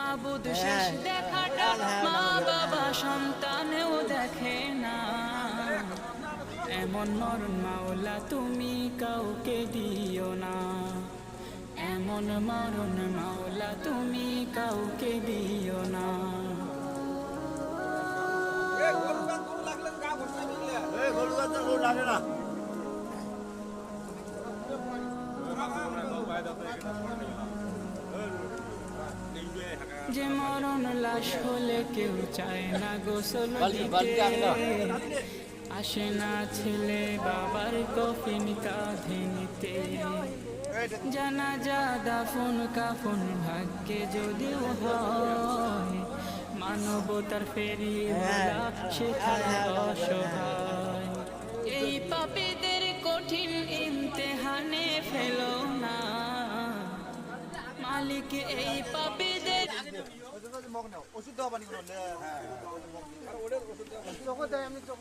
মাবুদ শেষ দেখাটা মা বাবা সন্তানেও দেখে না। এমন মরণ মাওলা তুমি কাউকে দিও না, এমন মরণ মাওলা তুমি কাউকে দিও না। যে মরণ লাশ হলে কেউ চায় না গোসল দিতে, আসে না ছেলে বাবার কফিন কাঁধে নিতে। জানাজা দাফন কাফন ভাগ্যে যদিও হয়, মানবতার ফেরিওয়ালা সেথায় অসহায়। এই পাপীদের কঠিন ইমতিহানে ফেলো না মালিক, এই পাপীদের ওষুধ দেওয়া পানি চোখ দেয়, আমি চোখ